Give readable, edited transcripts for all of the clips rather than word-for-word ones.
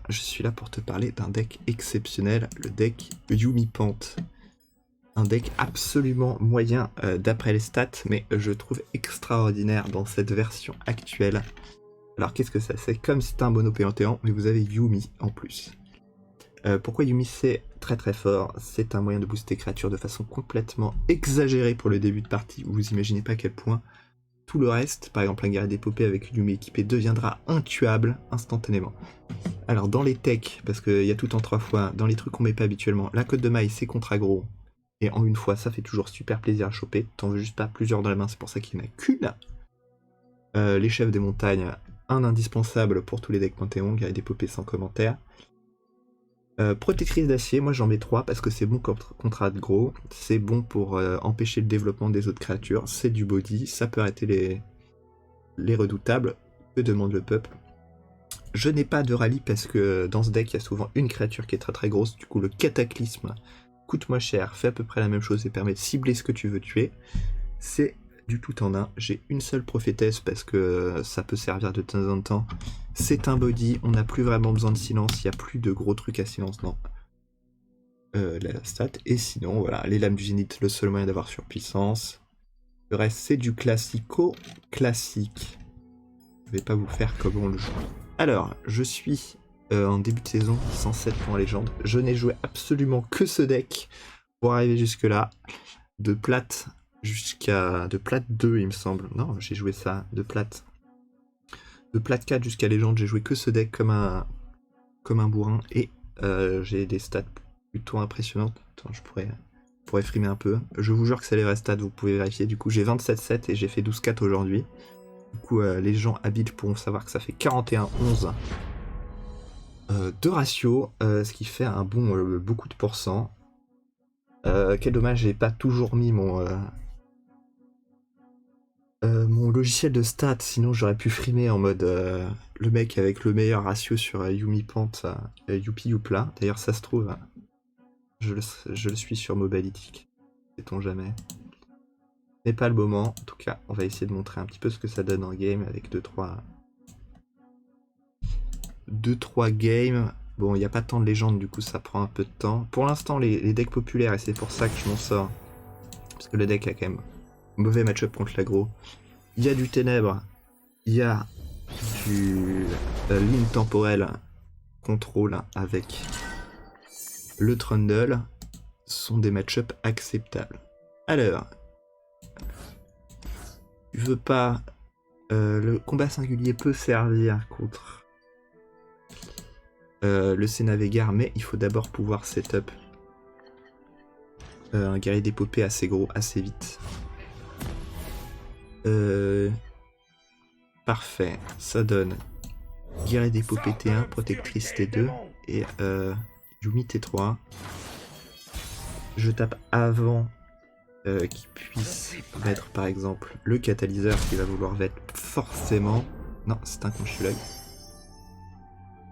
Je suis là pour te parler d'un deck exceptionnel, le deck Yuumi Pant. Un deck absolument moyen d'après les stats, mais je trouve extraordinaire dans cette version actuelle. Alors qu'est-ce que ça? C'est comme si c'était un mono Panthéon, mais vous avez Yuumi en plus. Pourquoi Yuumi c'est très très fort? C'est un moyen de booster créatures de façon complètement exagérée pour le début de partie. Vous imaginez pas à quel point tout le reste, par exemple un guerrier d'épopée avec Yuumi équipé, deviendra intuable instantanément. Alors dans les techs, parce qu'il y a tout en 3 fois, dans les trucs qu'on met pas habituellement, la cote de maille c'est contre aggro, et en une fois ça fait toujours super plaisir à choper, t'en veux juste pas plusieurs dans la main, c'est pour ça qu'il n'y en a qu'une. Les chefs des montagnes, un indispensable pour tous les decks Panthéon, guerrier d'épopée sans commentaire. Protectrice d'acier, moi j'en mets 3 parce que c'est bon contre aggro, c'est bon pour empêcher le développement des autres créatures, c'est du body, ça peut arrêter les redoutables, que demande le peuple. Je n'ai pas de rallye parce que dans ce deck il y a souvent une créature qui est très très grosse, du coup le cataclysme coûte moins cher, fait à peu près la même chose et permet de cibler ce que tu veux tuer. C'est du tout en un. J'ai une seule prophétesse parce que ça peut servir de temps en temps. C'est un body, on n'a plus vraiment besoin de silence, il n'y a plus de gros trucs à silence dans la stat. Et sinon voilà, les lames du zénith, le seul moyen d'avoir surpuissance. Le reste c'est du classico-classique. Je vais pas vous faire comme on le joue. Alors, je suis en début de saison, 107 points légende. Je n'ai joué absolument que ce deck pour arriver jusque là. De plate de plate 2 il me semble. Non, j'ai joué ça, de plate 4 jusqu'à légende, j'ai joué que ce deck comme un bourrin. Et j'ai des stats plutôt impressionnantes. Attends, je pourrais frimer un peu. Je vous jure que c'est les vraies stats, vous pouvez vérifier. Du coup, j'ai 27-7 et j'ai fait 12-4 aujourd'hui. Du coup, les gens habiles pourront savoir que ça fait 41-11 de ratio, ce qui fait un bon beaucoup de pourcents. Quel dommage, j'ai pas toujours mis mon logiciel de stats, sinon j'aurais pu frimer en mode le mec avec le meilleur ratio sur Yuumi Pant, Youpi Youpla. D'ailleurs, ça se trouve, je le suis sur Mobalytic, sait-on jamais. Mais pas le moment. En tout cas, on va essayer de montrer un petit peu ce que ça donne en game avec 2-3 games. Bon, il n'y a pas tant de légendes, du coup ça prend un peu de temps. Pour l'instant, les decks populaires, et c'est pour ça que je m'en sors, parce que le deck a quand même un mauvais match-up contre l'aggro. Il y a du ténèbres, il y a du ligne temporelle contrôle avec le Trundle. Ce sont des match-up acceptables. Alors, tu veux pas... le combat singulier peut servir contre le Sénavégar, mais il faut d'abord pouvoir setup un guerrier d'épopée assez gros, assez vite. Parfait, ça donne guerrier d'épopée T1, protectrice T2 et Yuumi T3. Je tape avant qu'il puisse mettre par exemple le catalyseur qui va vouloir mettre forcément. Non, c'est un conchulog.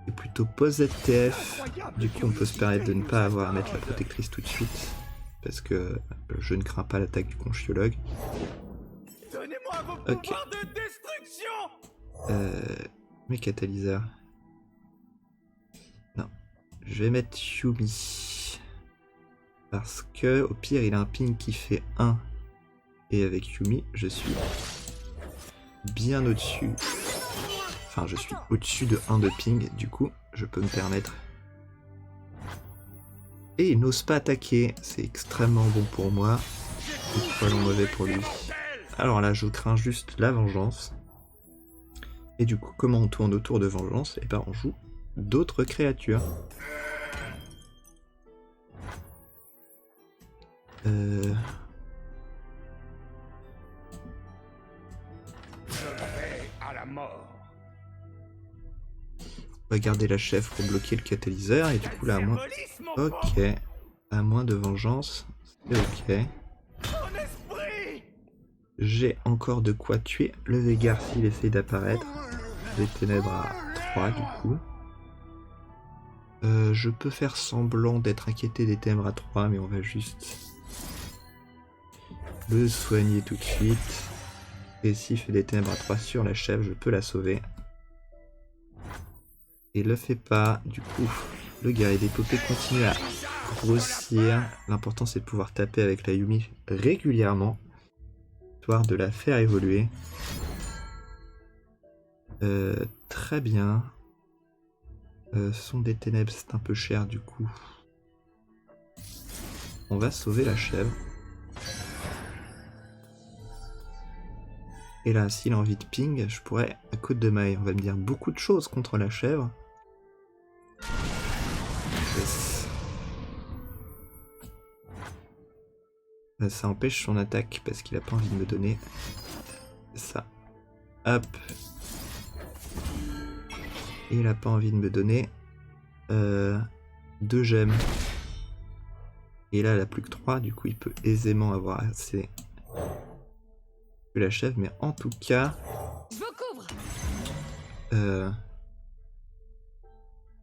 Et plutôt pose ZTF. Du coup, on peut se permettre de ne pas avoir à mettre la protectrice tout de suite. Parce que je ne crains pas l'attaque du conchiologue. Ok. Mes catalyseurs. Non. Je vais mettre Yuumi. Parce que, au pire, il a un ping qui fait 1. Et avec Yuumi, je suis bien au-dessus. Enfin, je suis au-dessus de 1 de ping, du coup, je peux me permettre. Et il n'ose pas attaquer, c'est extrêmement bon pour moi. Et probablement mauvais pour lui. Alors là, je crains juste la vengeance. Et du coup, comment on tourne autour de vengeance? Et ben, on joue d'autres créatures. On va garder la chef pour bloquer le catalyseur et du coup là à moins... Ok. À moins de vengeance. C'est ok. J'ai encore de quoi tuer le Végar s'il essaye d'apparaître. Les ténèbres à 3 du coup. Je peux faire semblant d'être inquiété des ténèbres à 3 mais on va juste le soigner tout de suite. Et s'il fait des ténèbres à 3 sur la chef, je peux la sauver. Et le fait pas. Du coup, le guerrier d'épopée continue à grossir. L'important c'est de pouvoir taper avec la Yumi régulièrement, histoire de la faire évoluer. Très bien. Son des ténèbres, c'est un peu cher du coup. On va sauver la chèvre. Et là, s'il a envie de ping, je pourrais, à côte de maille, on va me dire beaucoup de choses contre la chèvre. Yes. Ça empêche son attaque parce qu'il a pas envie de me donner. C'est ça. Hop. Et il a pas envie de me donner 2 gemmes. Et là, elle a plus que 3, du coup, il peut aisément avoir assez que la chèvre, mais en tout cas,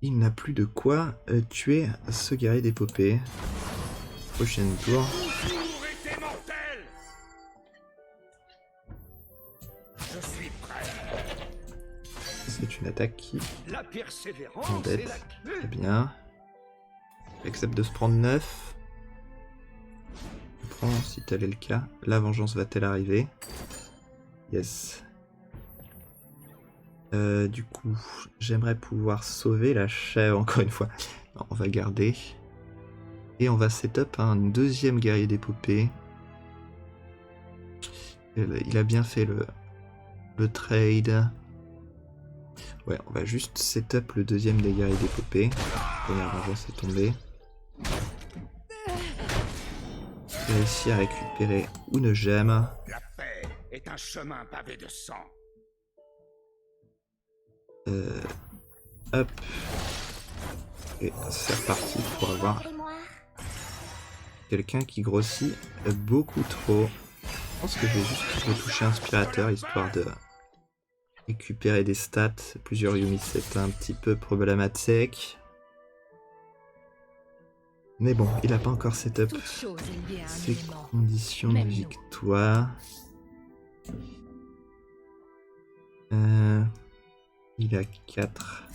il n'a plus de quoi tuer ce guerrier d'épopée. Prochaine tour. C'est une attaque qui embête. Très bien. Il accepte de se prendre 9. Je prends si tel est le cas. La vengeance va-t-elle arriver? Yes. Du coup, j'aimerais pouvoir sauver la chèvre encore une fois. Non, on va garder. Et on va setup un deuxième guerrier d'épopée. Il a bien fait le trade. Ouais, on va juste setup le deuxième des guerriers d'épopée. Première vengeance est tombée. Réussi à récupérer une gemme. La paix est un chemin pavé de sang. Hop. Et c'est reparti pour avoir quelqu'un qui grossit beaucoup trop. Je pense que je vais juste retoucher inspirateur histoire de récupérer des stats. Plusieurs Yumi, c'est un petit peu problématique. Mais bon, il n'a pas encore setup ses conditions de victoire. Il a 4.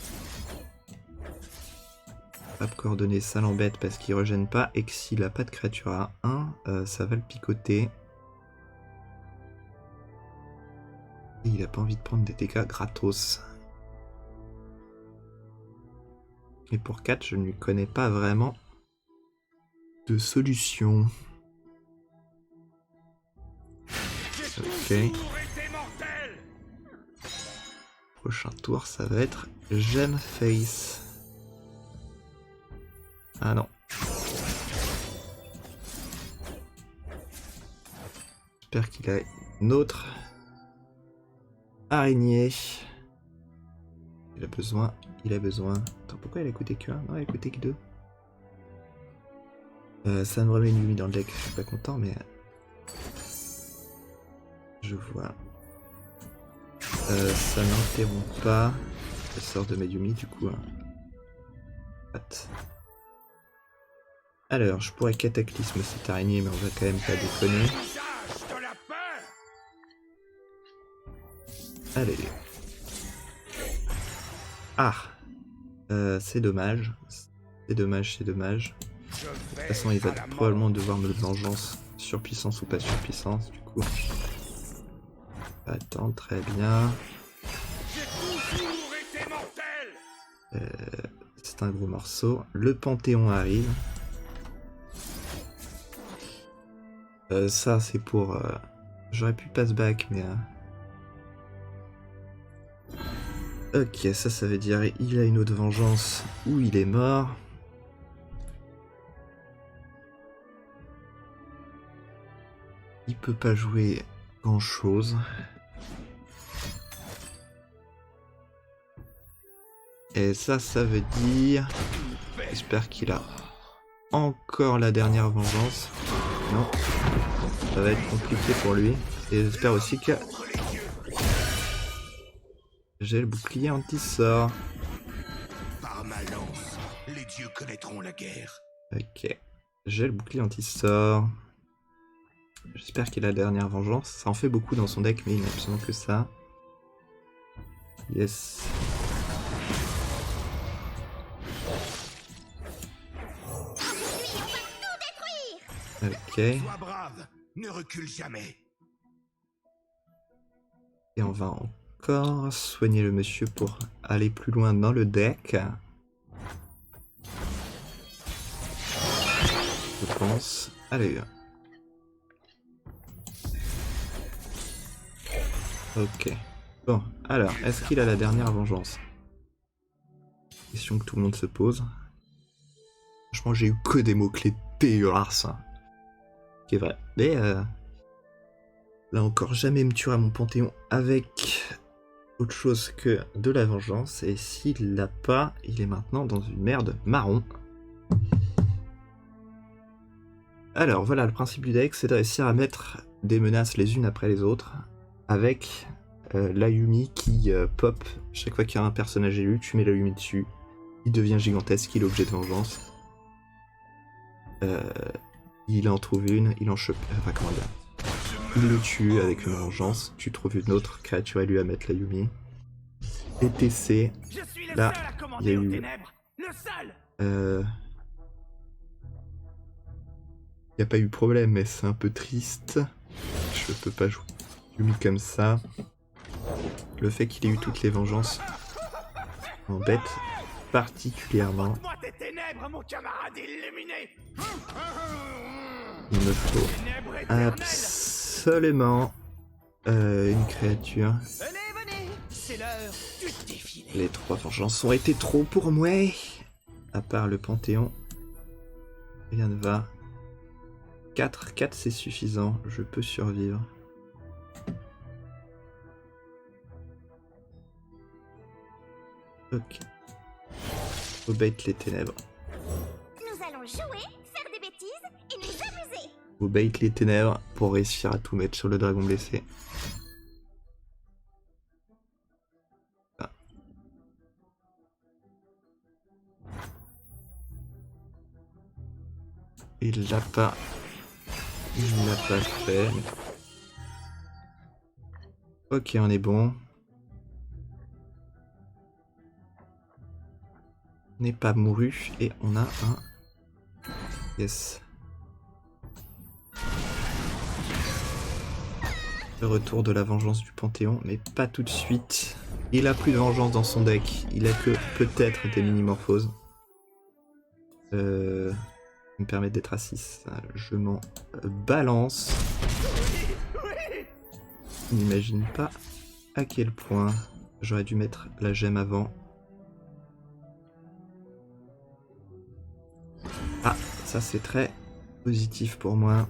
Hop, coordonnées, ça l'embête parce qu'il régène pas. Et que s'il a pas de créature à 1, ça va le picoter. Et il a pas envie de prendre des dégâts gratos. Et pour 4, je ne lui connais pas vraiment de solution. Ok. Prochain tour, ça va être Gem Face. Ah non. J'espère qu'il a une autre araignée. Il a besoin. Attends, pourquoi il a coûté que 1? Non, il a coûté que 2. Ça me remet une Yumi dans le deck, je suis pas content, mais je vois. Ça n'interrompt pas le sort de Mayumi, du coup. Alors, je pourrais cataclysme cette araignée, mais on va quand même pas déconner. Allez. Ah, c'est dommage. C'est dommage. De toute façon, il va probablement devoir me le vengeance. Surpuissance ou pas surpuissance, du coup. Attends, très bien. C'est un gros morceau. Le Panthéon arrive. Ça, c'est pour... J'aurais pu pass back, mais... Ok, ça veut dire il a une autre vengeance ou il est mort. Il peut pas jouer grand chose. Et ça veut dire... J'espère qu'il a encore la dernière vengeance. Non. Ça va être compliqué pour lui. Et j'espère aussi que... J'ai le bouclier anti-sort. Par ma lance, les dieux connaîtront la guerre. Ok. J'ai le bouclier anti-sort. J'espère qu'il a la dernière vengeance. Ça en fait beaucoup dans son deck, mais il n'a absolument que ça. Yes. Ok. Sois brave, ne recule jamais. Et on va encore soigner le monsieur pour aller plus loin dans le deck. Je pense. Allez. Ok. Bon, alors, est-ce qu'il a la dernière vengeance? Question que tout le monde se pose. Franchement, j'ai eu que des mots-clés dégueulasses. Qui est vrai. Mais là encore, jamais me tuera mon Panthéon avec autre chose que de la vengeance. Et s'il l'a pas, il est maintenant dans une merde marron. Alors voilà, le principe du deck, c'est de réussir à mettre des menaces les unes après les autres, avec l'Ayumi qui pop chaque fois qu'il y a un personnage élu, tu mets l'Ayumi dessus, il devient gigantesque, il est objet de vengeance. Il en trouve une, il en chope, enfin comment dire, il le tue avec une vengeance, tu trouves une autre créature élue à mettre l'Ayumi. Et TC, là, il y a eu... Il n'y a pas eu problème, mais c'est un peu triste. Je peux pas jouer Yumi comme ça. Le fait qu'il ait eu toutes les vengeances m'embête particulièrement. Il me faut absolument une créature. Les 3 vengeances ont été trop pour moi. À part le Panthéon, rien ne va. 4 c'est suffisant, je peux survivre. Ok. Faut bait les ténèbres. Nous allons jouer, faire des bêtises et nous amuser. Faut bait les ténèbres pour réussir à tout mettre sur le dragon blessé. Ah. Il l'a pas. Il l'a pas fait. Ok, on est bon. On n'est pas mouru et on a un... Yes. Le retour de la vengeance du Panthéon, mais pas tout de suite. Il a plus de vengeance dans son deck. Il a que peut-être des mini-morphoses. Me permettre d'être à 6. Je m'en balance. Je n'imagine pas à quel point j'aurais dû mettre la gemme avant. Ah, ça c'est très positif pour moi.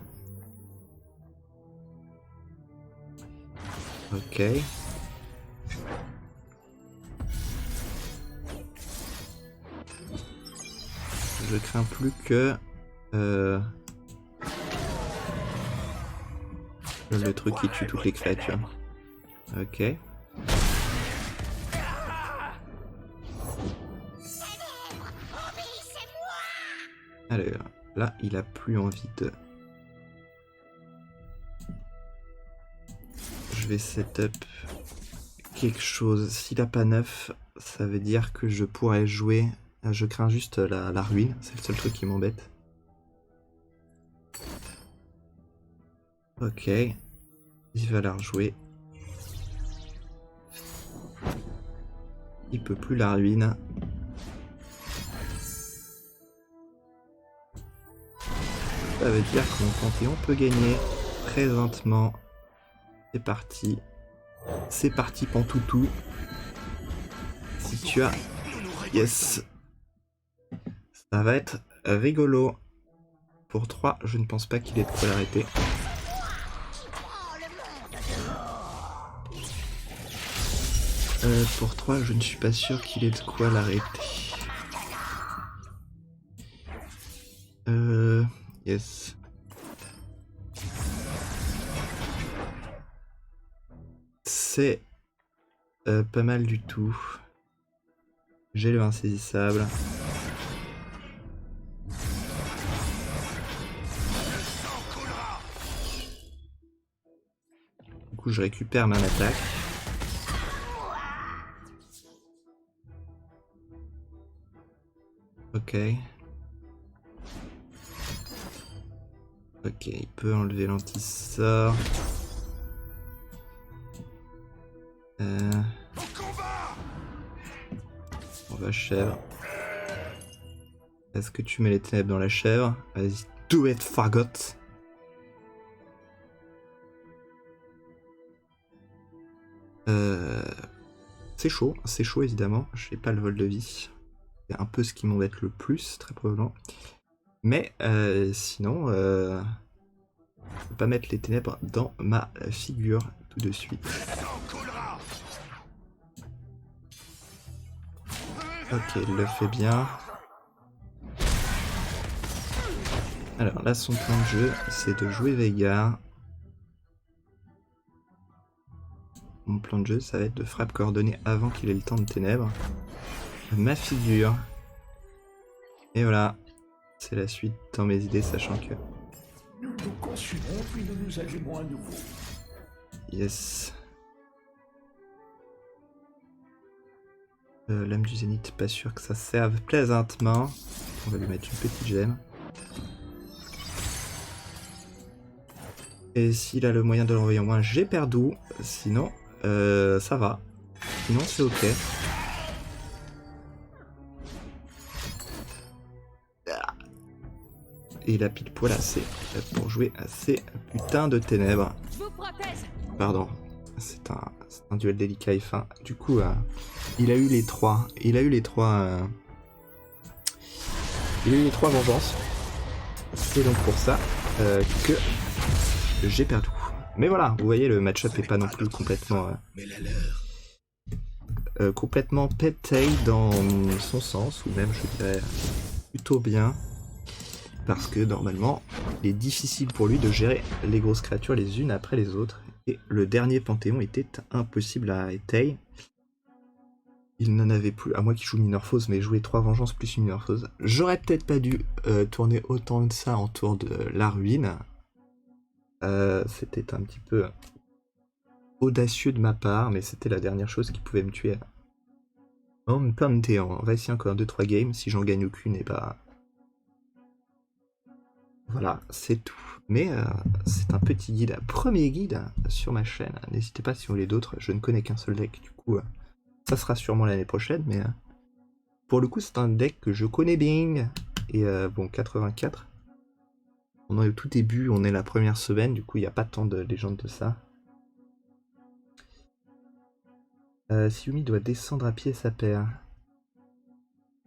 Ok. Je crains plus que le truc qui tue toutes les créatures. Ok. Alors, là, il a plus envie de... Je vais setup quelque chose. S'il a pas 9, ça veut dire que je pourrais jouer... Je crains juste la ruine, c'est le seul truc qui m'embête. Ok. Il va la rejouer. Il peut plus la ruine. Ça veut dire que mon Panthéon peut gagner présentement. C'est parti. C'est parti Pantoutou. Si tu as... Yes. Ça va être rigolo. Pour 3, je ne pense pas qu'il ait de quoi l'arrêter. Pour 3, je ne suis pas sûr qu'il ait de quoi l'arrêter. Yes. C'est pas mal du tout. J'ai le insaisissable. Du coup, je récupère ma attaque. Ok. Ok, il peut enlever l'anti-sort. On va chèvre. Est-ce que tu mets les ténèbres dans la chèvre? Vas-y, do it, Fargot. C'est chaud évidemment. Je n'ai pas le vol de vie. C'est un peu ce qui m'embête le plus, très probablement. Mais sinon, je ne peux pas mettre les ténèbres dans ma figure tout de suite. Ok, il le fait bien. Alors là, son plan de jeu, c'est de jouer Veigar. Mon plan de jeu, ça va être de frappe coordonnée avant qu'il ait le temps de ténèbres. Ma figure. Et voilà. C'est la suite dans mes idées, sachant que... Nous nous consumons, puis nous nous allumons à nouveau. Yes. L'âme du zénith, pas sûr que ça serve plaisantement. On va lui mettre une petite gemme. Et s'il a le moyen de l'envoyer en moins, j'ai perdu. Sinon, ça va. Sinon, c'est ok. Et il a pile poil assez pour jouer à ces putains de ténèbres. Pardon. C'est un duel délicat et fin. Du coup, il a eu les trois. Il a eu les trois vengeances. C'est donc pour ça que j'ai perdu. Mais voilà, vous voyez, le match-up est pas non plus complètement complètement pété dans son sens, ou même je dirais plutôt bien, parce que normalement il est difficile pour lui de gérer les grosses créatures les unes après les autres, et le dernier Panthéon était impossible à arrêter. Il n'en avait plus, à moins qu'il joue Minorphose, mais jouer 3 vengeances plus une Minorphose. J'aurais peut-être pas dû tourner autant de ça autour de la ruine. C'était un petit peu audacieux de ma part, mais c'était la dernière chose qui pouvait me tuer en Panthéon. On va essayer encore 2-3 games, si j'en gagne aucune, et bah... Voilà, c'est tout. Mais c'est un petit guide, premier guide sur ma chaîne. N'hésitez pas si vous voulez d'autres, je ne connais qu'un seul deck, du coup ça sera sûrement l'année prochaine, mais pour le coup c'est un deck que je connais bien. Et bon, 84. On est au tout début, on est la première semaine, du coup il n'y a pas tant de légendes de ça. Si Yumi doit descendre à pied sa paire.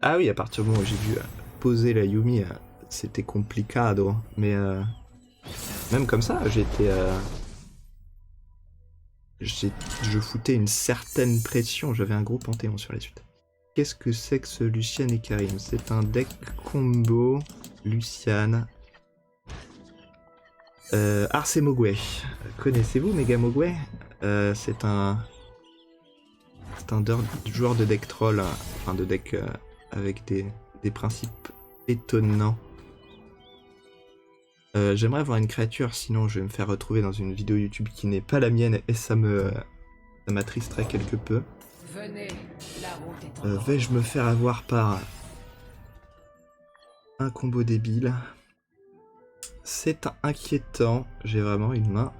Ah oui, à partir du moment où j'ai dû poser la Yumi, c'était complicado. Mais même comme ça, je foutais une certaine pression, j'avais un gros panthéon sur la suite. Qu'est-ce que c'est que ce Lucian et Karim? C'est un deck combo Lucian. Arce Mogwai. Connaissez-vous Mega Mogwai? C'est un joueur de deck troll, enfin de deck avec des principes étonnants. J'aimerais avoir une créature, sinon je vais me faire retrouver dans une vidéo YouTube qui n'est pas la mienne et ça m'attristerait quelque peu. Vais-je me faire avoir par un combo débile? C'est inquiétant, j'ai vraiment une main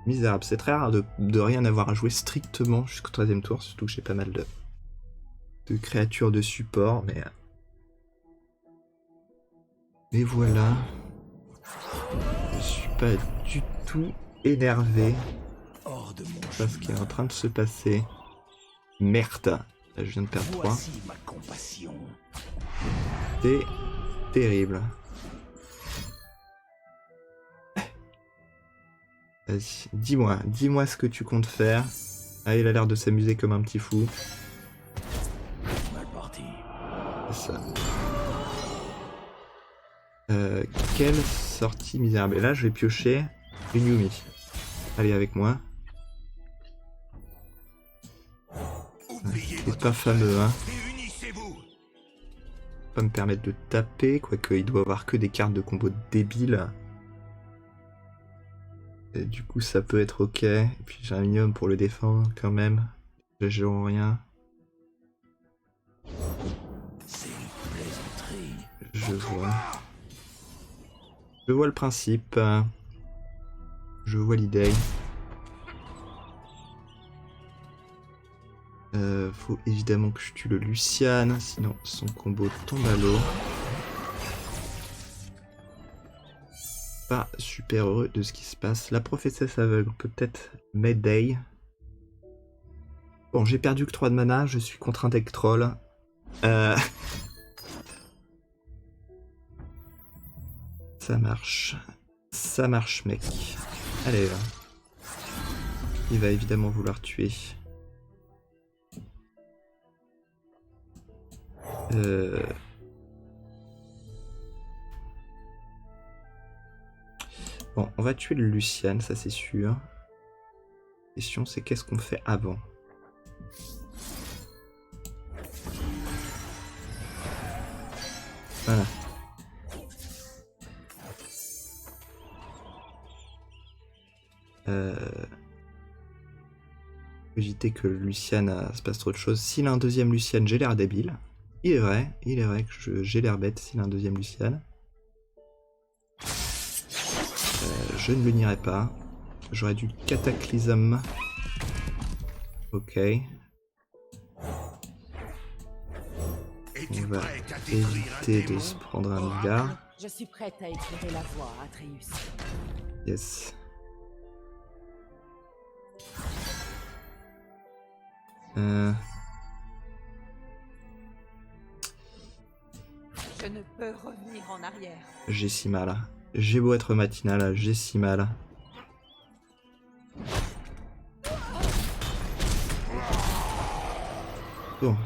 misérable. C'est très rare de rien avoir à jouer strictement jusqu'au 3ème tour, surtout que j'ai pas mal de créatures de support, mais voilà. Je suis pas du tout énervé par ce qui est en train de se passer. Merde, là, je viens de perdre 3. C'est terrible. Vas-y, dis-moi ce que tu comptes faire. Ah, il a l'air de s'amuser comme un petit fou. C'est ça. Quelle sortie misérable. Et là, je vais piocher une Yumi. Allez, avec moi. C'est pas fameux, hein. Pas me permettre de taper, quoique il doit avoir que des cartes de combo débiles. Et du coup, ça peut être ok. Et puis j'ai un minimum pour le défendre quand même. Je joue en rien. Je vois. Je vois le principe. Je vois l'idée. Faut évidemment que je tue le Lucian, sinon son combo tombe à l'eau. Pas super heureux de ce qui se passe. La prophétesse aveugle, peut-être Mayday. Bon, j'ai perdu que 3 de mana, je suis contre un deck troll. Ça marche. Ça marche, mec. Allez, là. Il va évidemment vouloir tuer. Bon, on va tuer le Lucian, ça c'est sûr. La question c'est qu'est-ce qu'on fait avant? Voilà. Éviter que le Lucian se passe trop de choses. S'il a un deuxième Lucian, j'ai l'air débile. Il est vrai que j'ai l'air bête s'il a un deuxième Lucian. Je ne le nierai pas. J'aurais dû Cataclysme. Ok. On va éviter de se prendre un milliard. Je suis prête à éclairer la voie, Atreus. Yes. Je ne peux revenir en arrière. J'ai si mal. J'ai beau être matinal, j'ai si mal. Bon.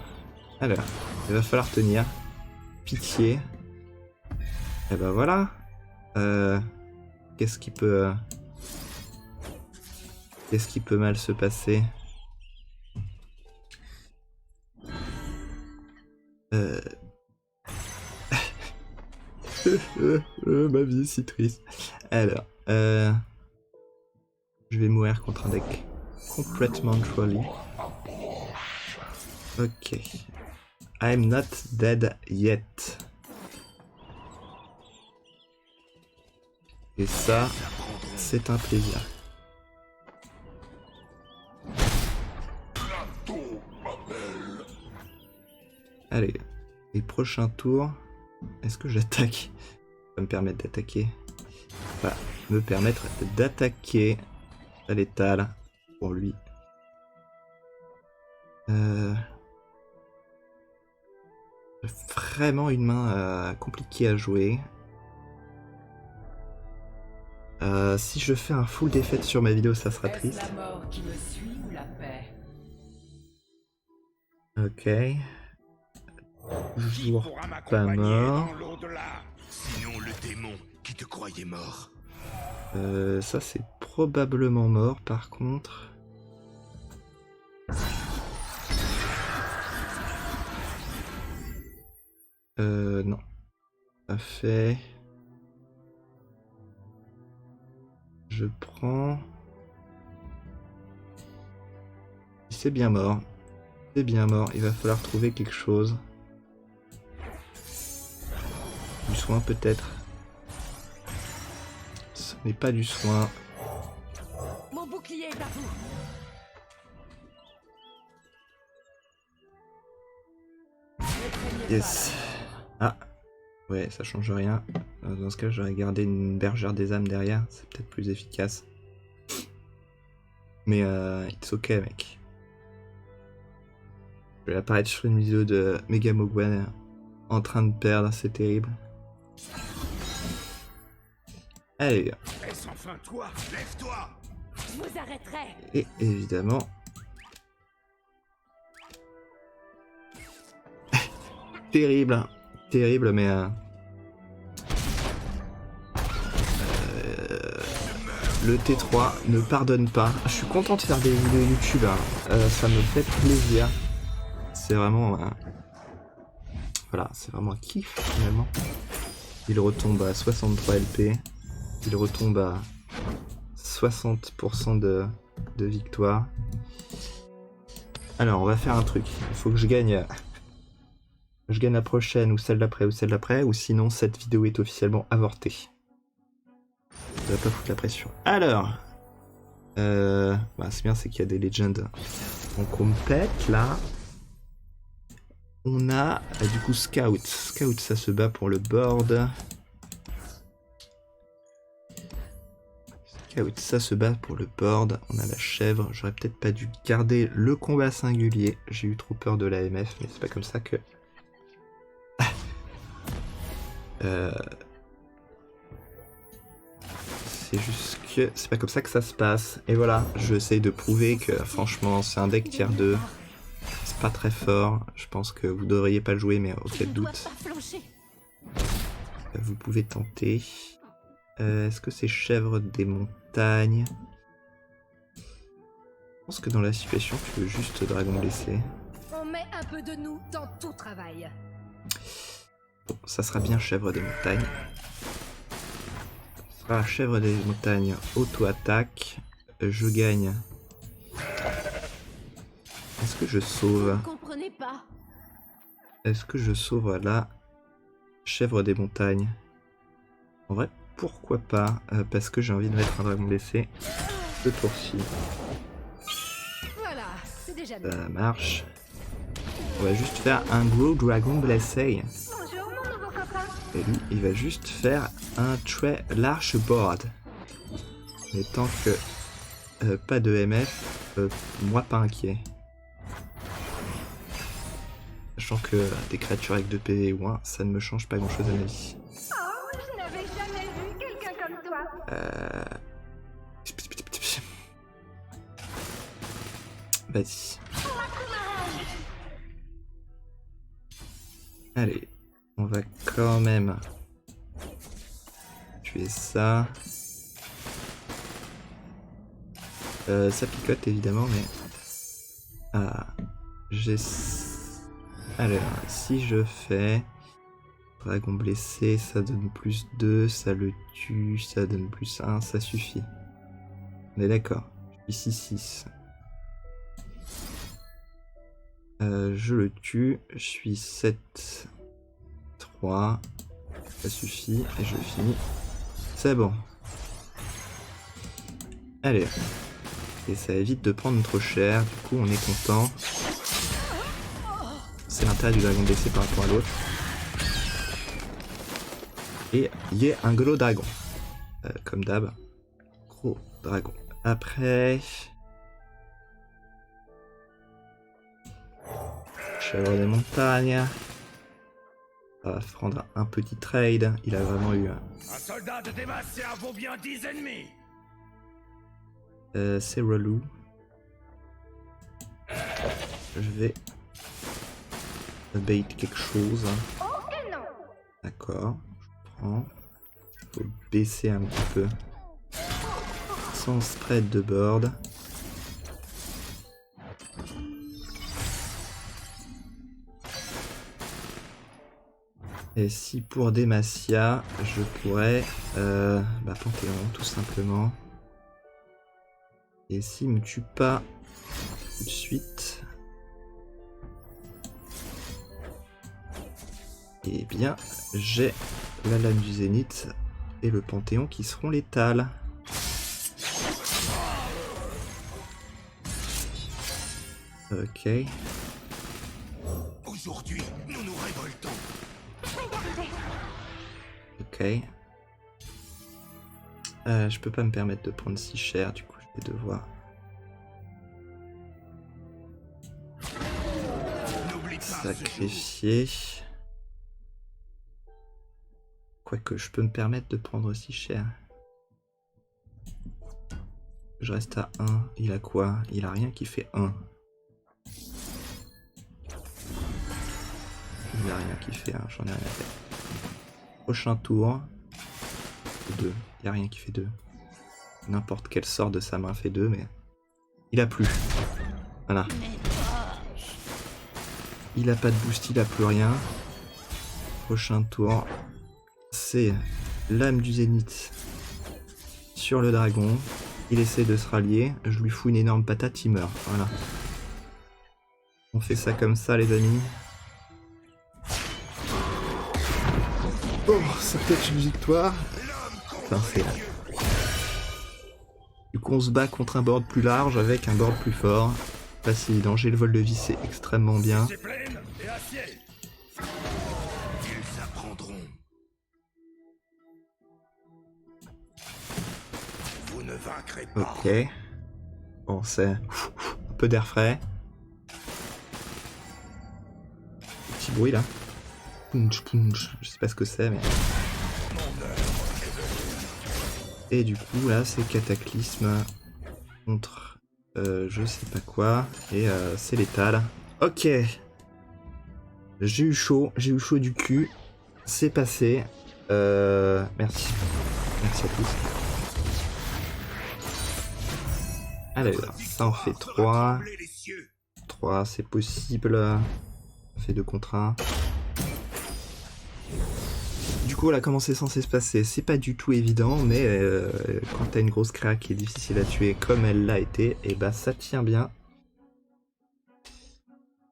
Alors, il va falloir tenir. Pitié. Et ben voilà. Qu'est-ce qui peut mal se passer? Ma vie est si triste. Alors, je vais mourir contre un deck complètement trolley. Ok. I'm not dead yet. Et ça, c'est un plaisir. Allez, les prochains tours, est-ce que j'attaque? Ça va me permettre d'attaquer. Ça va me permettre d'attaquer à l'étal pour lui. Vraiment une main compliquée à jouer. Si je fais un full défaite sur ma vidéo, ça sera triste. Est-ce la mort qui me suit ou la paix? Ok. Toujours pas mort. Sinon le démon qui te croyait mort. Ça c'est probablement mort par contre. Non. Ça fait... Je prends... C'est bien mort. C'est bien mort. Il va falloir trouver quelque chose. Du soin peut-être. Ce n'est pas du soin. Mon bouclier est à vous. Yes. Ah. Ouais, ça change rien. Dans ce cas, j'aurais gardé une bergère des âmes derrière. C'est peut-être plus efficace. Mais it's ok, mec. Je vais apparaître sur une vidéo de Megamogwan en train de perdre, c'est terrible. Allez, les gars. Est-ce enfin toi? Lève-toi! Je vous arrêterai. Et évidemment... terrible, hein. Terrible, mais... le T3 ne pardonne pas. Je suis content de faire des vidéos YouTube, hein. Ça me fait plaisir. C'est vraiment... voilà, c'est vraiment un kiff, finalement. Il retombe à 63 LP. Il retombe à 60% de victoire. Alors, on va faire un truc. Il faut que je gagne... Je gagne la prochaine, ou celle d'après, ou sinon cette vidéo est officiellement avortée. Ça va pas foutre la pression. Alors, c'est bien, c'est qu'il y a des legends en compète là. On a du coup Scout. Scout, ça se bat pour le board. Scout, ça se bat pour le board. On a la chèvre. J'aurais peut-être pas dû garder le combat singulier. J'ai eu trop peur de l'AMF, mais c'est pas comme ça que. C'est juste que c'est pas comme ça que ça se passe. Et voilà, j'essaye de prouver que franchement c'est un deck tier 2. C'est pas très fort. Je pense que vous devriez pas le jouer, mais au cas de doute, vous pouvez tenter. Est-ce que c'est chèvre des montagnes? Je pense que dans la situation, tu veux juste dragon blessé. On met un peu de nous dans tout travail. Bon, ça sera bien chèvre des montagnes. Ça sera chèvre des montagnes auto-attaque. Je gagne. Est-ce que je sauve? Vous comprenez pas? Est-ce que je sauve la chèvre des montagnes? En vrai, pourquoi pas? Parce que j'ai envie de mettre un dragon blessé ce tour-ci. Voilà, c'est déjà Ça marche. On va juste faire un gros dragon blessé. Bonjour, mon nouveau copain. Et lui, il va juste faire un très large board. Mais tant que pas de MF, moi pas inquiet. Sachant que des créatures avec 2 PV ou 1, ça ne me change pas grand chose à ma vie. Oh, je n'avais jamais vu quelqu'un comme toi. Vas-y. Allez, on va quand même tuer ça. Ça picote évidemment, mais... Ah, j'ai... Alors, si je fais... Dragon blessé, ça donne plus 2, ça le tue, ça donne plus 1, ça suffit. On est d'accord. Je suis 6-6. Je le tue, je suis 7-3. Ça suffit, et je finis. C'est bon. Allez. Et ça évite de prendre trop cher, du coup on est content. C'est l'intérêt du dragon blessé par rapport à l'autre. Et il y a un gros dragon. Comme d'hab. Gros dragon. Après... Chèvre des montagnes. On va prendre un petit trade. Il a vraiment eu un... Un soldat de Demacia vaut bien 10 ennemis. C'est relou. Je vais bait quelque chose. Oh que non. D'accord. Je prends. Faut baisser un petit peu. Sans spread de board. Et si pour Demacia, je pourrais... Panthéon, tout simplement. Et s'il me tue pas tout de suite... Eh bien, j'ai la lame du Zénith et le Panthéon qui seront létales. Ok. Aujourd'hui, nous nous révoltons. Ok. Je peux pas me permettre de prendre si cher, du coup je vais devoir... N'oublie pas ce jour. sacrifier. Quoique je peux me permettre de prendre si cher. Je reste à 1. Il a quoi? Il a rien qui fait 1. Il a rien qui fait 1, j'en ai rien à faire. Prochain tour. 2. Il a rien qui fait 2. N'importe quel sort de sa main fait 2, mais... Il a plus. Voilà. Il a pas de boost, il a plus rien. Prochain tour. C'est l'âme du Zénith sur le dragon. Il essaie de se rallier. Je lui fous une énorme patate, il meurt. Voilà. On fait ça comme ça, les amis. Oh, ça peut être une victoire. Enfin, c'est Du coup on se bat contre un board plus large avec un board plus fort. Pas si évident, j'ai le vol de vie, c'est extrêmement bien. Discipline et acier. Ils apprendront. Vous ne vaincrez pas. Ok. Bon, c'est un peu d'air frais. Petit bruit là. Punch, punch. Je sais pas ce que c'est, mais. Et du coup, là, c'est Cataclysme contre je sais pas quoi. Et c'est létal. Ok. J'ai eu chaud du cul. C'est passé. Merci. Merci à tous. Alors, ça en fait 3. Trembler les cieux. 3, c'est possible. Ça fait 2 contre 1. Du coup, là, comment c'est censé se passer? C'est pas du tout évident, mais quand t'as une grosse créa qui est difficile à tuer comme elle l'a été, et bah ça tient bien.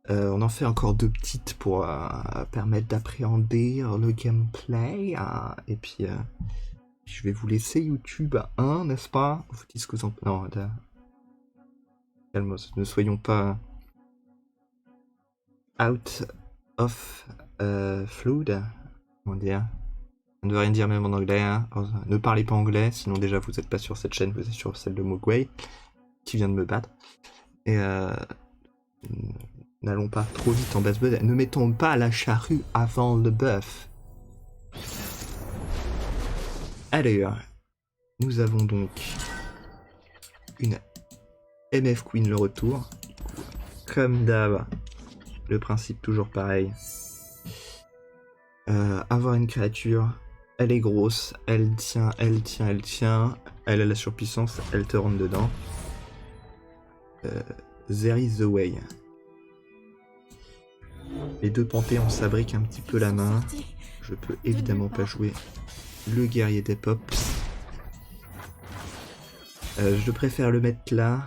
On en fait encore 2 petites pour permettre d'appréhender le gameplay. Et puis, je vais vous laisser YouTube à 1, n'est-ce pas? Vous dites ce que vous en... Non, calmos, ne soyons pas out of fluid. Comment dire? On ne veut rien dire même en anglais. Hein. Ne parlez pas anglais, sinon déjà vous n'êtes pas sur cette chaîne, vous êtes sur celle de Mogwai, qui vient de me battre. Et n'allons pas trop vite en basse buzz. Ne mettons pas la charrue avant le bœuf. Alors, nous avons donc une MF Queen le retour. Comme d'hab, le principe toujours pareil. Avoir une créature, elle est grosse, elle tient, elle a la surpuissance, elle te rentre dedans. There is the way. Les 2 panthéons s'abriquent un petit peu la main. Je peux évidemment pas jouer le guerrier des pops. Je préfère le mettre là.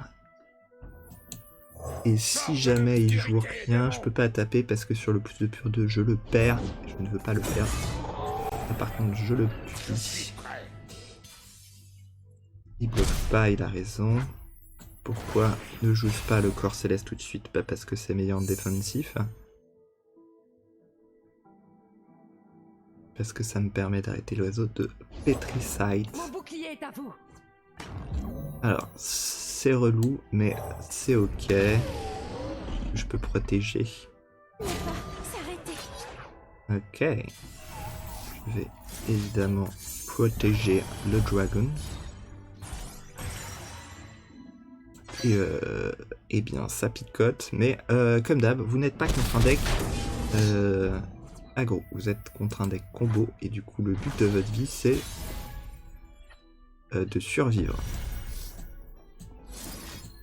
Et si jamais il joue rien, je peux pas taper parce que sur le plus de pur 2, je le perds. Je ne veux pas le perdre. Là, par contre, je le plie. Il bloque pas, il a raison. Pourquoi ne joue pas le corps céleste tout de suite? Bah parce que c'est meilleur en défensif. Parce que ça me permet d'arrêter l'oiseau de Petricite. Mon bouclier est à vous. Alors, c'est relou, mais c'est ok. Je peux protéger. Ok. Je vais évidemment protéger le dragon. Et bien, ça picote. Mais comme d'hab, vous n'êtes pas contre un deck aggro. Vous êtes contre un deck combo. Et du coup, le but de votre vie, c'est de survivre.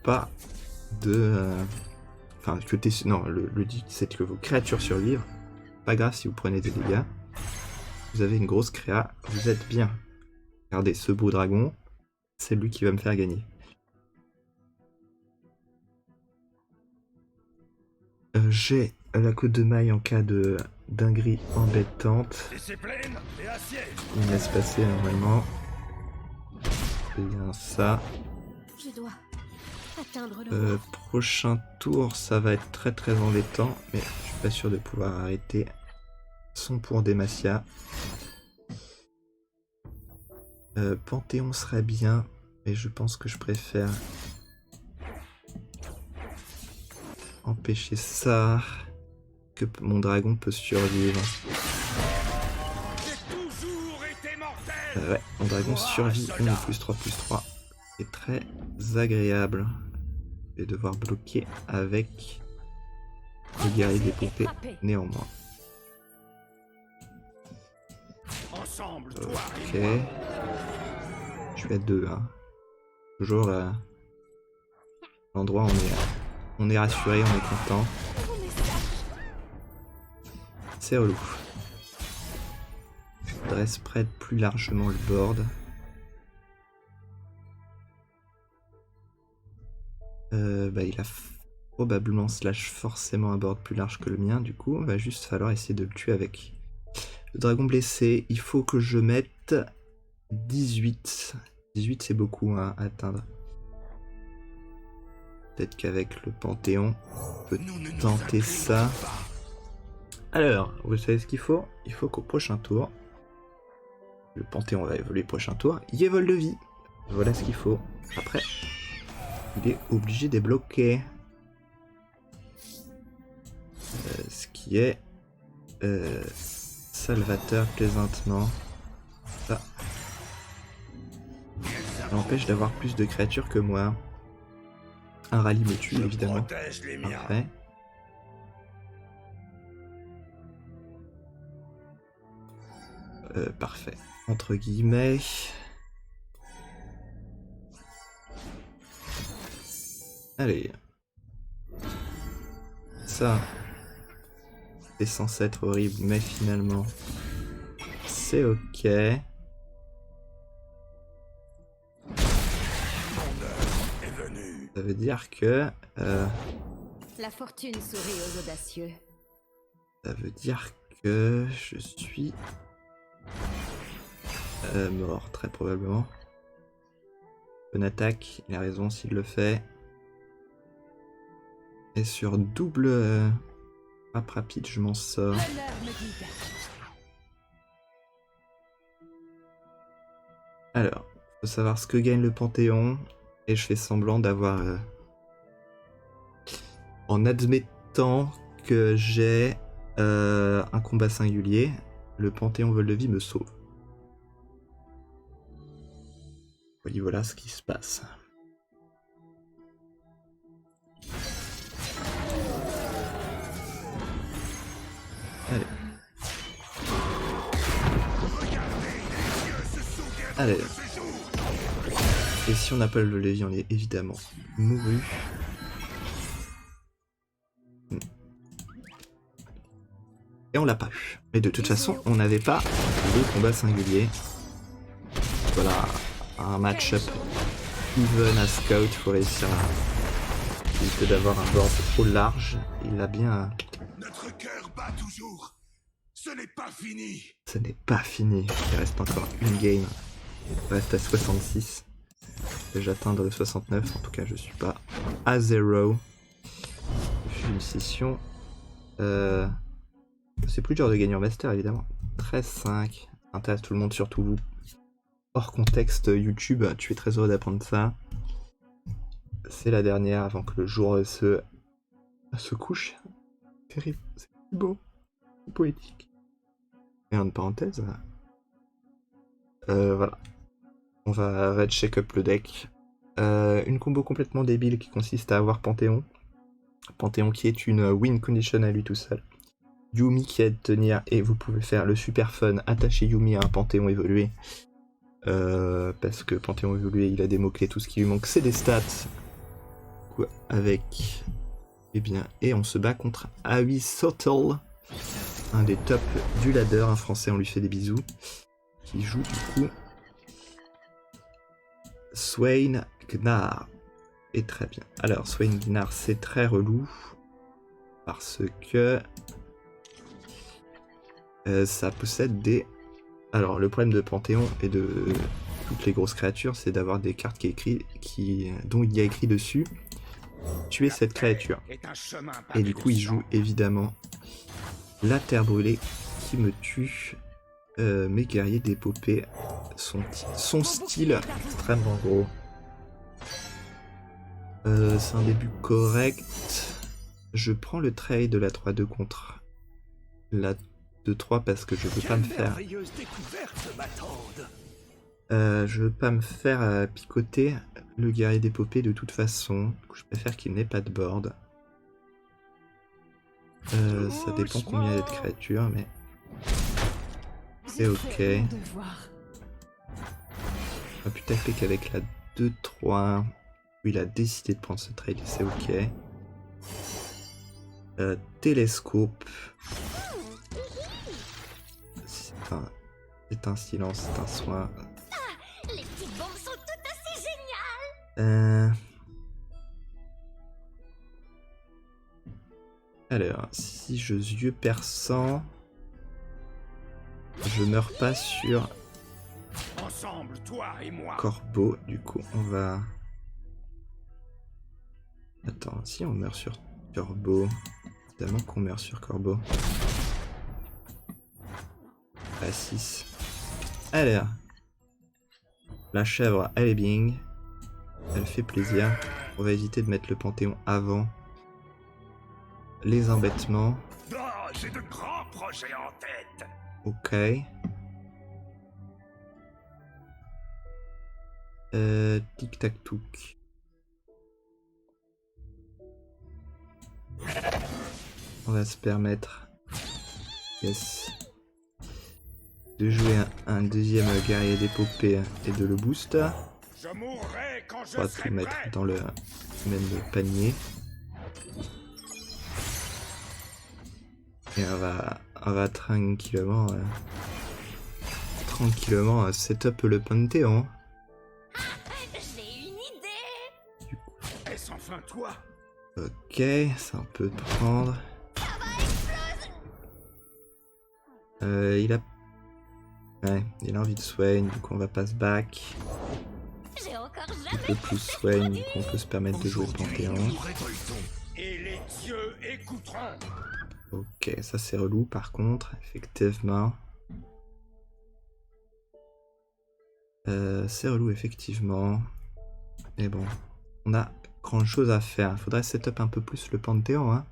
Pas de... Enfin, non, le dit c'est que vos créatures survivent. Pas grave si vous prenez des dégâts. Vous avez une grosse créa, vous êtes bien. Regardez, ce beau dragon, c'est lui qui va me faire gagner. J'ai la côte de maille en cas de dinguerie embêtante. Discipline et acier. Il me laisse passer normalement. C'est bien ça. Je dois atteindre le Prochain tour, ça va être très très embêtant, mais je suis pas sûr de pouvoir arrêter son pour Demacia. Panthéon serait bien, mais je pense que je préfère empêcher ça, que mon dragon peut survivre. J'ai toujours été mortel. Ouais, mon dragon survit, on est +3/+3. C'est très agréable. Je vais devoir bloquer avec le guerrier des poupées néanmoins. Ensemble, toi Ok. Je vais être 2. Hein. Toujours l'endroit où on est rassuré, on est content. C'est relou. Je voudrais spread plus largement le board. Il a probablement slash forcément un board plus large que le mien, du coup, il va juste falloir essayer de le tuer avec le dragon blessé. Il faut que je mette 18. 18 c'est beaucoup à atteindre. Peut-être qu'avec le Panthéon, on peut Nous ne nous tenter ça. inclinons pas. Alors, vous savez ce qu'il faut? Il faut qu'au prochain tour, le Panthéon va évoluer prochain tour, il y ait vol de vie. Voilà ce qu'il faut. Après, il est obligé de débloquer. Ce qui est salvateur plaisantement. Ça l'empêche d'avoir plus de créatures que moi. Un rallye me tue évidemment. Protège les miens. Parfait. Parfait. Entre guillemets. Allez. Ça. C'est censé être horrible, mais finalement. C'est ok. Est venu. Ça veut dire que. La fortune sourit aux audacieux. Ça veut dire que je suis. Mort, très probablement. Bonne attaque, il a raison s'il le fait. Et sur double frappe rapide, je m'en sors. L'honneur me guide. Alors, faut savoir ce que gagne le Panthéon. Et je fais semblant d'avoir. En admettant que j'ai un combat singulier, le Panthéon vol de vie me sauve. Voilà ce qui se passe. Allez. Allez. Et si on n'a pas le vol de vie, on est évidemment mouru. Et on l'a pas eu. Mais de toute façon, on n'avait pas de combat singulier. Voilà. Un match-up even à Scout pour réussir à éviter d'avoir un board trop large. Il l'a bien. Notre cœur bat toujours. Ce n'est pas fini. Ce n'est pas fini. Il reste encore une game. Il reste à 66. Vais-je atteindre le 69? En tout cas, je suis pas à 0. Depuis une session. C'est plus dur de gagner en master évidemment. 13-5. Intéresse tout le monde, surtout vous. Hors contexte YouTube, tu es très heureux d'apprendre ça. C'est la dernière avant que le jour se couche. Terrible, c'est beau, c'est poétique. Et en parenthèse, voilà. On va red shake up le deck. Une combo complètement débile qui consiste à avoir Panthéon. Panthéon qui est une win condition à lui tout seul. Yumi qui aide tenir et vous pouvez faire le super fun, attacher Yumi à un Panthéon évolué. Parce que Panthéon évolué, il a des mots-clés, tout ce qui lui manque c'est des stats. Avec. Eh bien, et on se bat contre Aoi Sottle, un des tops du ladder, un français, on lui fait des bisous. Qui joue du coup Swain Gnar. Et très bien. Alors, Swain Gnar, c'est très relou. Parce que. Ça possède des. Alors, le problème de Panthéon et de toutes les grosses créatures, c'est d'avoir des cartes dont il y a écrit dessus tuer cette créature. Et du coup, il joue évidemment la terre brûlée qui me tue. Mes guerriers d'épopée, son style extrêmement gros. C'est un début correct. Je prends le trade de la 3-2 contre la 2-3 parce que je veux pas me faire. Je veux pas me faire picoter le guerrier d'épopée de toute façon. Je préfère qu'il n'ait pas de board. Ça dépend combien il y a de créatures, mais c'est ok. On a pu taper qu'avec la 2-3. Il a décidé de prendre ce trade, c'est ok. Télescope. C'est un silence, c'est un soin. Les petites bombes sont toutes aussi géniales. Alors, si j'ose yeux perçant, je meurs pas sur Ensemble, toi et moi. Corbeau. Du coup, on va Attends, si on meurt sur Corbeau, évidemment qu'on meurt sur Corbeau. À 6. Allez, la chèvre, elle est bing. Elle fait plaisir. On va éviter de mettre le Panthéon avant les embêtements. Oh, j'ai de grands projets en tête. Ok. Tic-tac-touc. On va se permettre, yes, de jouer un deuxième guerrier d'épopée et de le boost. Je mourrai quand je On va serai tout mettre prêt. dans le même panier. Et on va tranquillement setup le Panthéon. J'ai une idée. Est-ce enfin toi? Ok, ça peut prendre. Il a envie de Swain, donc on va pass back. J'ai encore Un jamais peu plus Swain, donc on peut se permettre de jouer Panthéon. Nous révoltons. Et les dieux écouteront. Ok, ça c'est relou par contre, effectivement. C'est relou effectivement. Mais bon, on a grand chose à faire. Faudrait setup un peu plus le Panthéon, hein.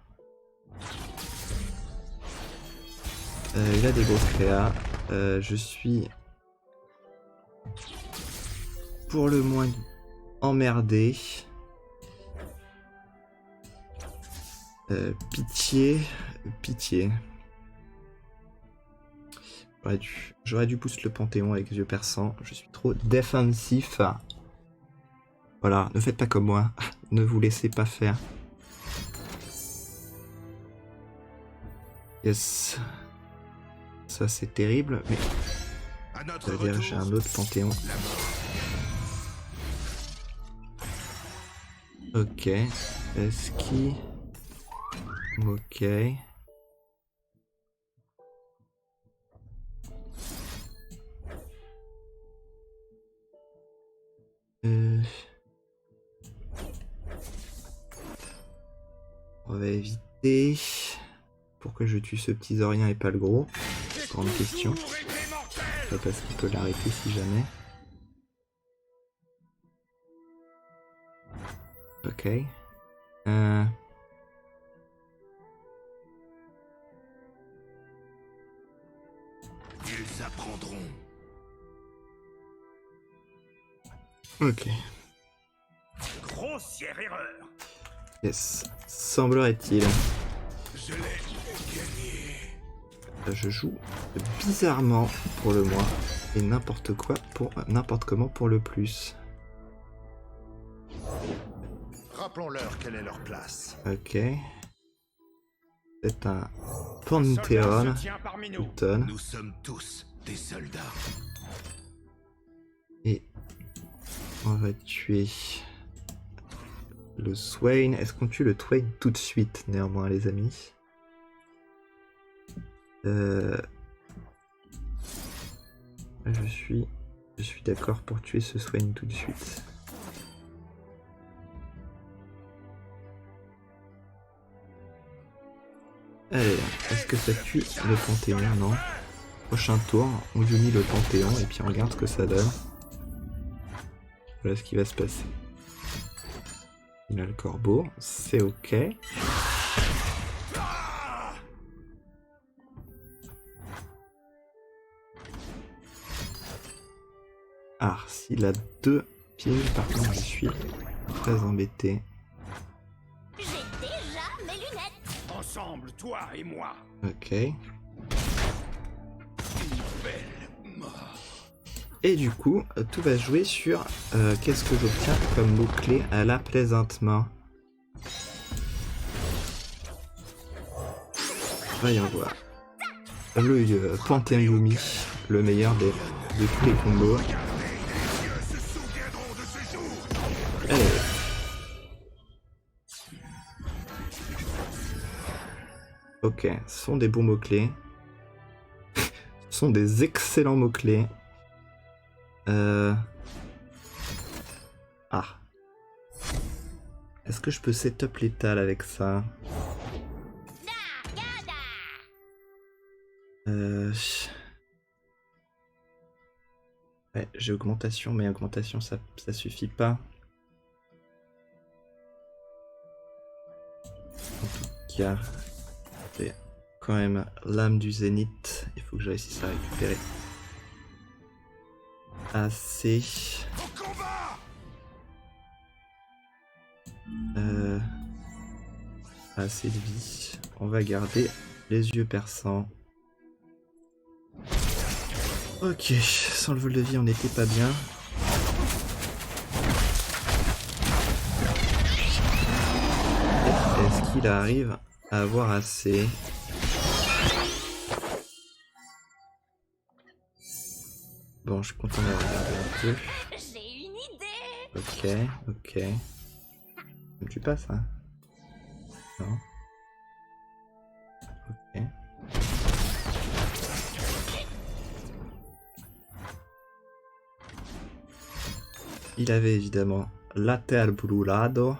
Il a des grosses créas. Je suis pour le moins emmerdé. Pitié. J'aurais dû pousser le Panthéon avec yeux perçants. Je suis trop défensif. Voilà, ne faites pas comme moi. Ne vous laissez pas faire. Yes. Ça c'est terrible, mais À notre ça veut dire que j'ai un autre Panthéon. La mort. Ok. Ski. Ok. On va éviter. Pourquoi je tue ce petit Zorien et pas le gros? Grande question. Pas parce qu'il peut l'arrêter si jamais. Ok. Ils apprendront. Ok. Grossière erreur. Yes. Semblerait-il. Je l'ai gagné. Je joue bizarrement pour le moins et n'importe comment pour le plus. Rappelons-leur quelle est leur place. Ok. C'est un Panthéon. Tonne. Nous sommes tous des soldats. Et on va tuer le Swain. Est-ce qu'on tue le Swain tout de suite néanmoins les amis? Je suis d'accord pour tuer ce Swain tout de suite. Allez, est-ce que ça tue le Panthéon? Non. Prochain tour, on unit le Panthéon et puis on regarde ce que ça donne. Voilà ce qui va se passer. Il a le corbeau, c'est ok. Ah, s'il a 2 pièges, par contre je suis très embêté. J'ai déjà mes lunettes. Ensemble, toi et moi. Ok. Une belle mort. Et du coup, tout va se jouer sur qu'est-ce que j'obtiens comme mot-clé à la plaisantement. Voyons voir. Le Panthéon Yumi, le meilleur de tous les combos. Allez. Ok, ce sont des bons mots-clés. Ce sont des excellents mots-clés. Ah. Est-ce que je peux setup létal avec ça? Ouais, j'ai augmentation, mais augmentation ça suffit pas. En tout cas, c'est quand même l'âme du zénith. Il faut que je réussisse à récupérer assez. Assez de vie. On va garder les yeux perçants. Ok, sans le vol de vie on n'était pas bien. Est-ce qu'il arrive à avoir assez? Bon, je suis content d'avoir regardé un peu. J'ai une idée. Ok. Ne me tue pas ça. Non. Ok. Il avait évidemment la terre brûlado.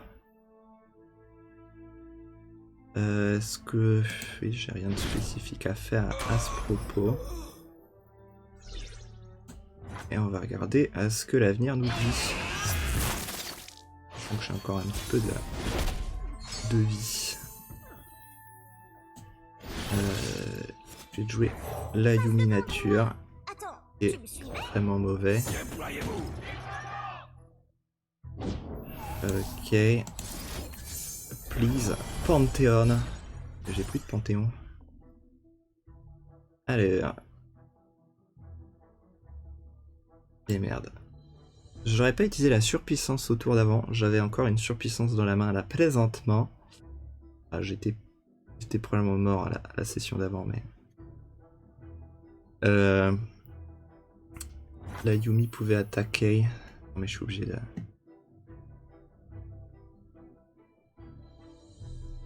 Est-ce que... Oui, j'ai rien de spécifique à faire à ce propos. Et on va regarder à ce que l'avenir nous dit. Donc j'ai encore un petit peu de vie. Je vais jouer la Yumi nature. Qui est vraiment mauvais. Ok. Please. Panthéon. J'ai plus de Panthéon. Allez. Et merde. J'aurais pas utilisé la surpuissance au tour d'avant. J'avais encore une surpuissance dans la main là présentement. Ah, j'étais probablement mort à la session d'avant, mais... La Yumi pouvait attaquer. Non, mais je suis obligé de...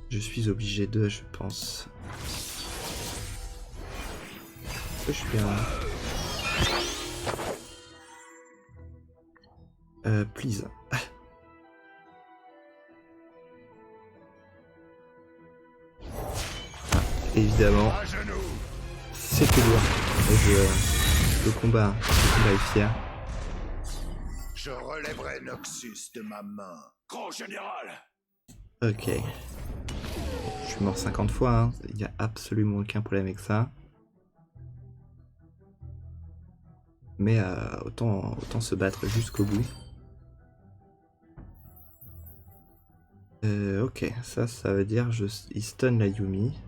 Je suis obligé de, je pense. Je suis un... please. Évidemment, c'était lourd. Le combat est fier. Je relèverai Noxus de ma main. Grand général! Ok. Je suis mort 50 fois, hein. Il n'y a absolument aucun problème avec ça. Mais autant se battre jusqu'au bout. Ok, ça veut dire il stun la Yumi.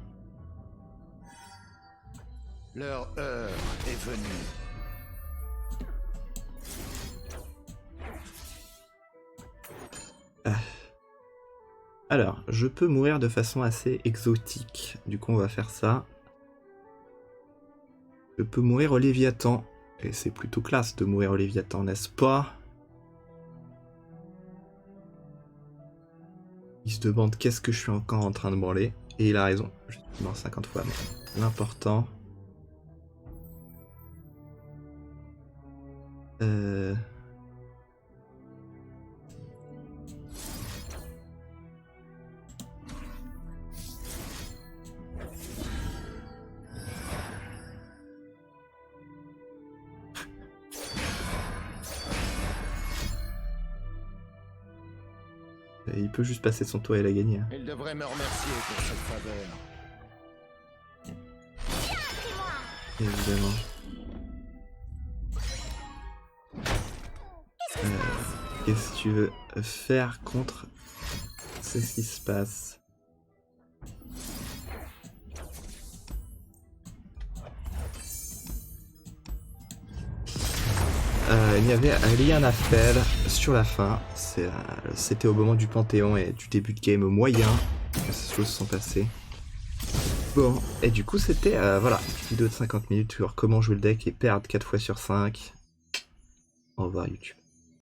Leur heure est venue. Alors, je peux mourir de façon assez exotique. Du coup, on va faire ça. Je peux mourir au Léviathan. Et c'est plutôt classe de mourir au Léviathan, n'est-ce pas? Il se demande qu'est-ce que je suis encore en train de branler. Et il a raison. Je suis mort 50 fois, mais l'important... Il peut juste passer son tour et la gagner. Il devrait me remercier pour cette faveur. Évidemment. Qu'est-ce que tu veux faire contre ce qui se passe? Il n'y avait rien à faire sur la fin. C'était au moment du Panthéon et du début de game moyen que ces choses se sont passées. Bon, et du coup c'était voilà, une vidéo de 50 minutes sur comment jouer le deck et perdre 4 fois sur 5. Au revoir YouTube.